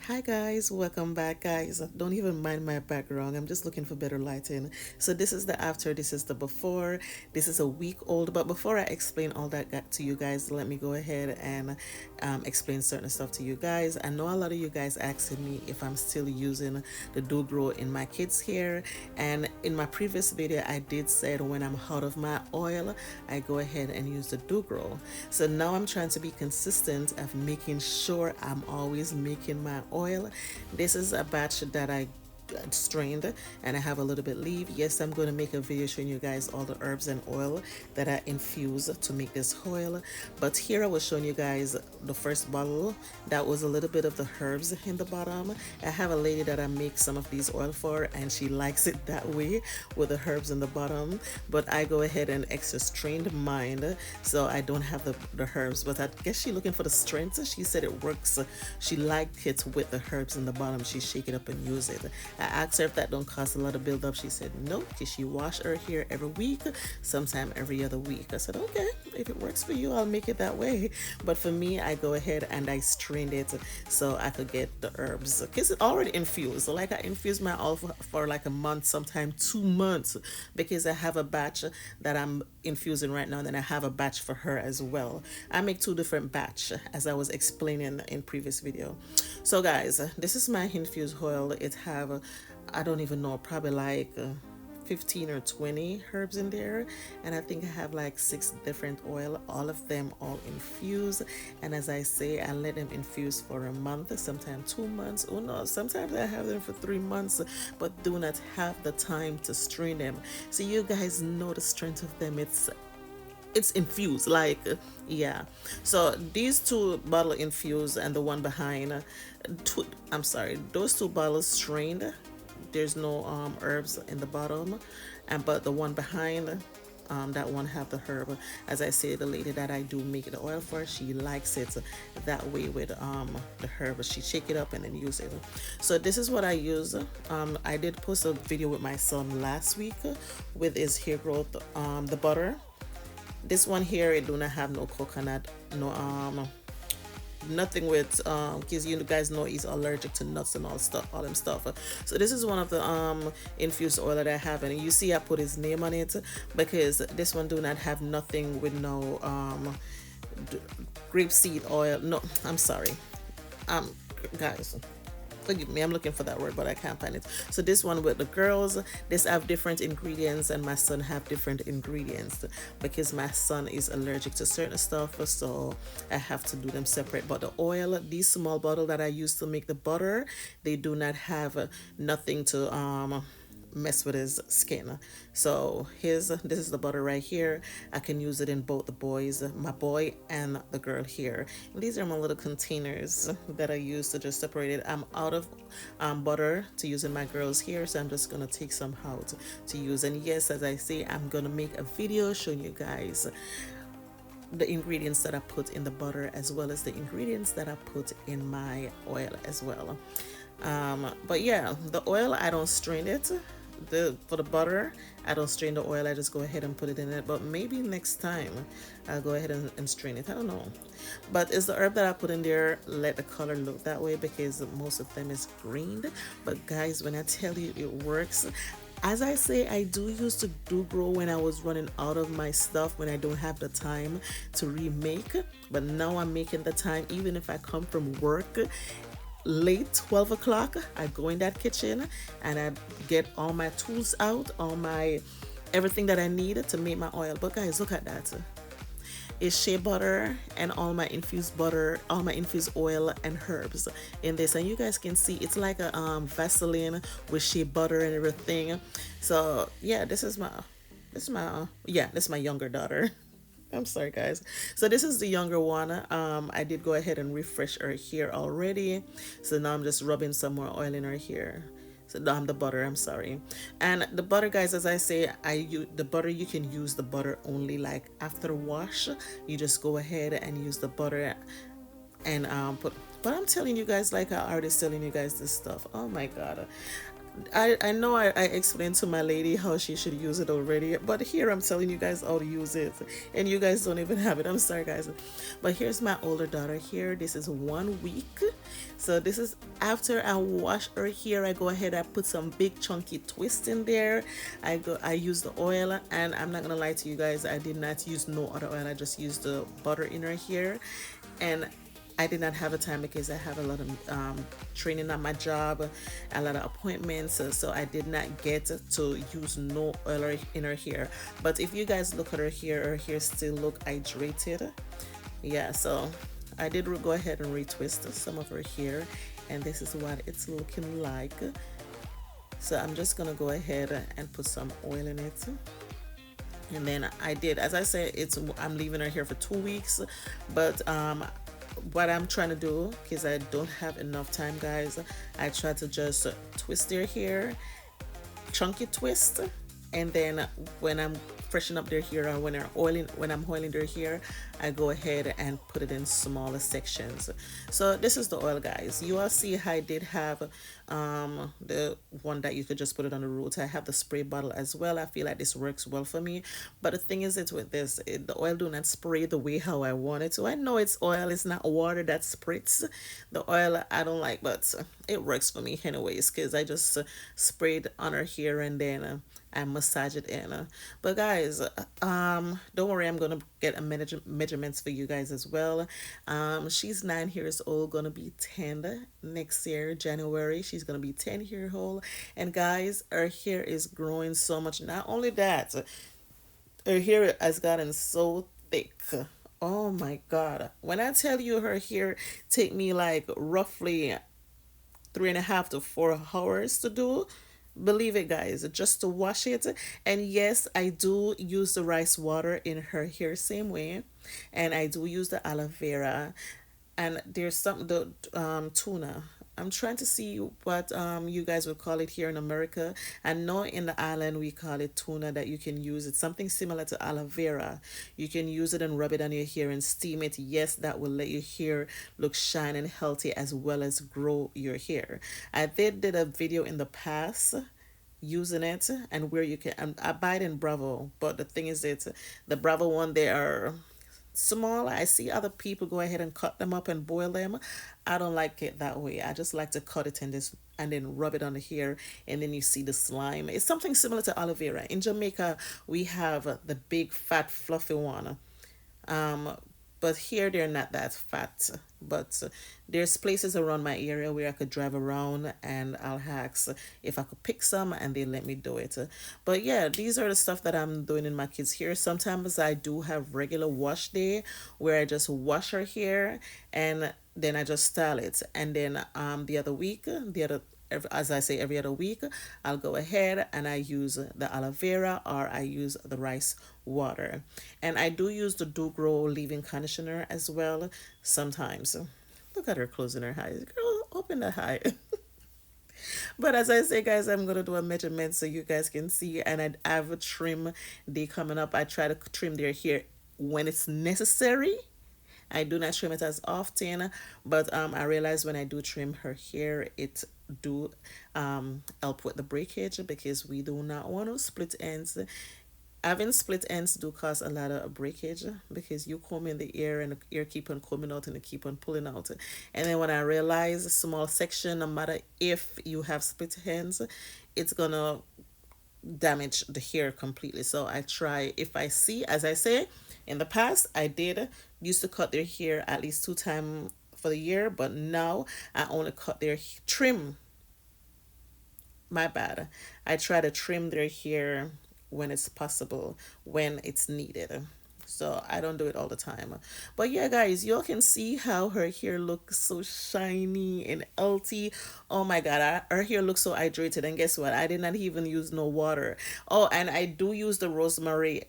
Hi guys, welcome back guys. Don't even mind my background. I'm just looking for better lighting. So this is the after, this is the before. This is a week old, but before I explain all that to you guys, let me go ahead and explain certain stuff to you guys. I know a lot of you guys asking me if I'm still using the Do Grow in my kids' hair, and in my previous video I did said when I'm out of my oil, I go ahead and use the Do Grow. So now I'm trying to be consistent of making sure I'm always making my oil. This is a batch that I strained and I have a little bit leave. Yes, I'm going to make a video showing you guys all the herbs and oil that I infuse to make this oil, but here I was showing you guys the first bottle that was a little bit of the herbs in the bottom. I have a lady that I make some of these oil for and she likes it that way with the herbs in the bottom, but I go ahead and extra strained mine so I don't have the herbs, but I guess she looking for the strength. She said it works. She liked it with the herbs in the bottom. She shake it up and use it. I asked her if that don't cost a lot of build up. She said no, because she wash her hair every week, sometime every other week. I said okay, if it works for you, I'll make it that way. But for me, I go ahead and I strained it so I could get the herbs because it already infused. So like I infused my oil for like a month, sometime 2 months, because I have a batch that I'm infusing right now, and then I have a batch for her as well. I make two different batch as I was explaining in previous video. So guys, this is my infused oil. It have I don't even know, probably like 15 or 20 herbs in there, and I think I have like 6 different oil, all of them all infused. And as I say, I let them infuse for a month, sometimes 2 months. Oh no, sometimes I have them for 3 months, but do not have the time to strain them. So you guys know the strength of them. It's infused, like yeah. So these two bottle infused and the one behind two, I'm sorry, those two bottles strained. There's no herbs in the bottom, and but the one behind, that one have the herb. As I say, the lady that I do make the oil for, she likes it that way with the herb. She shake it up and then use it. So this is what I use. I did post a video with my son last week with his hair growth, the butter. This one here, it do not have no coconut, no nothing with because you guys know he's allergic to nuts and all stuff, all them stuff. So this is one of the infused oil that I have, and you see I put his name on it because this one do not have nothing with no grapeseed oil. No, I'm sorry, guys, forgive me, I'm looking for that word but I can't find it. So this one with the girls, this have different ingredients and my son have different ingredients because my son is allergic to certain stuff, so I have to do them separate. But the oil, these small bottle that I use to make the butter, they do not have nothing to mess with his skin. So his, this is the butter right here. I can use it in both the boys, my boy and the girl here. And these are my little containers that I use to just separate it. I'm out of butter to use in my girls here, so I'm just gonna take some out to use. And yes, as I say, I'm gonna make a video showing you guys the ingredients that I put in the butter as well as the ingredients that I put in my oil as well. But yeah, the oil I don't strain it. For the butter, I don't strain the oil. I just go ahead and put it in it. But maybe next time I'll go ahead and strain it. I don't know. But it's the herb that I put in there. Let the color look that way because most of them is green. But guys, when I tell you it works, as I say, I do used to do grow when I was running out of my stuff, when I don't have the time to remake. But now I'm making the time. Even if I come from work late 12 o'clock, I go in that kitchen and I get all my tools out, all my everything that I need to make my oil. But guys, look at that. It's shea butter and all my infused butter, all my infused oil and herbs in this, and you guys can see it's like a Vaseline with shea butter and everything. So yeah, this is my younger daughter. I'm sorry, guys. So this is the younger one. I did go ahead and refresh her hair already. So now I'm just rubbing some more oil in her hair. So the butter, I'm sorry. And the butter, guys, as I say, I use the butter. You can use the butter only like after wash. You just go ahead and use the butter and put. But I'm telling you guys, like I already telling you guys this stuff. Oh my God. I know I explained to my lady how she should use it already, but here I'm telling you guys how to use it, and you guys don't even have it. I'm sorry, guys. But here's my older daughter here. This is 1 week. So this is after I wash her hair. I go ahead, I put some big chunky twist in there. I use the oil, and I'm not gonna lie to you guys, I did not use no other oil. I just used the butter in her hair, and I did not have a time because I have a lot of training at my job, a lot of appointments, so I did not get to use no oil in her hair. But if you guys look at her hair still look hydrated. Yeah, so I did go ahead and retwist some of her hair, and this is what it's looking like. So I'm just gonna go ahead and put some oil in it. And then I did, as I said, I'm leaving her here for 2 weeks, but what I'm trying to do, because I don't have enough time, guys, I try to just twist their hair, chunky twist, and then when I'm freshen up their hair, or when I'm oiling their hair, I go ahead and put it in smaller sections. So this is the oil, guys. You all see how I did have the one that you could just put it on the root. I have the spray bottle as well. I feel like this works well for me, but the thing is, it's with this, the oil do not spray the way how I want it to. I know it's oil, it's not water that spritz. The oil I don't like, but it works for me anyways, because I just sprayed on her hair, and then and massage it in. But guys, don't worry, I'm gonna get a measurements for you guys as well. She's 9 years old, gonna be 10 next year, January. She's gonna be 10 year old, and guys, her hair is growing so much. Not only that, her hair has gotten so thick. Oh my god! When I tell you her hair take me like roughly 3.5 to 4 hours to do. Believe it, guys, just to wash it. And yes, I do use the rice water in her hair same way, and I do use the aloe vera. And there's some the tuna. I'm trying to see what you guys would call it here in America. I know in the island we call it tuna, that you can use it. Something similar to aloe vera. You can use it and rub it on your hair and steam it. Yes, that will let your hair look shine and healthy, as well as grow your hair. I did a video in the past using it, and where you can, I buy it in Bravo, but the thing is, it's the Bravo one, they are small. I see other people go ahead and cut them up and boil them. I don't like it that way. I just like to cut it and this and then rub it on the hair, and then you see the slime. It's something similar to aloe vera. In Jamaica, we have the big fat fluffy one. Um, but here they're not that fat. But there's places around my area where I could drive around, and I'll ask if I could pick some, and they let me do it. But yeah, these are the stuff that I'm doing in my kids' hair. Sometimes I do have regular wash day where I just wash her hair, and then I just style it. And then as I say, every other week, I'll go ahead and I use the aloe vera, or I use the rice water. And I do use the Do Grow leave-in conditioner as well sometimes. Look at her closing her eyes. Girl, open the eye. But as I say, guys, I'm gonna do a measurement so you guys can see. And I have a trim day coming up. I try to trim their hair when it's necessary. I do not trim it as often, but I realize when I do trim her hair, it do help with the breakage, because we do not want to split ends. Having split ends do cause a lot of breakage, because you comb in the ear and the ear keep on coming out and it keep on pulling out. And then when I realize a small section, no matter if you have split ends, it's gonna damage the hair completely. So I try, if I see, as I say, in the past I did used to cut their hair at least 2 times for the year, but now I only cut their trim. My bad. I try to trim their hair when it's possible, when it's needed. So I don't do it all the time. But yeah, guys, y'all can see how her hair looks so shiny and healthy. Oh my god, her hair looks so hydrated. And guess what? I did not even use no water. Oh, and I do use the rosemary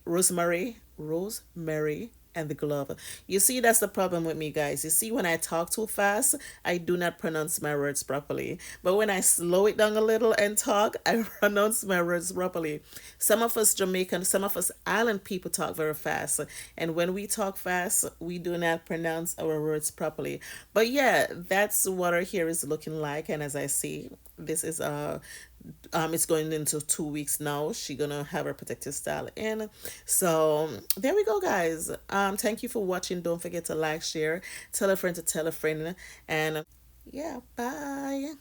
and the glove. You see, that's the problem with me, guys. You see, when I talk too fast, I do not pronounce my words properly. But when I slow it down a little and talk, I pronounce my words properly. Some of us Jamaican, some of us island people talk very fast. And when we talk fast, we do not pronounce our words properly. But yeah, that's what our hair is looking like. And as I see, this is It's going into 2 weeks now. She gonna have her protective style in. So there we go, guys. Thank you for watching. Don't forget to like, share, tell a friend to tell a friend, and yeah, bye.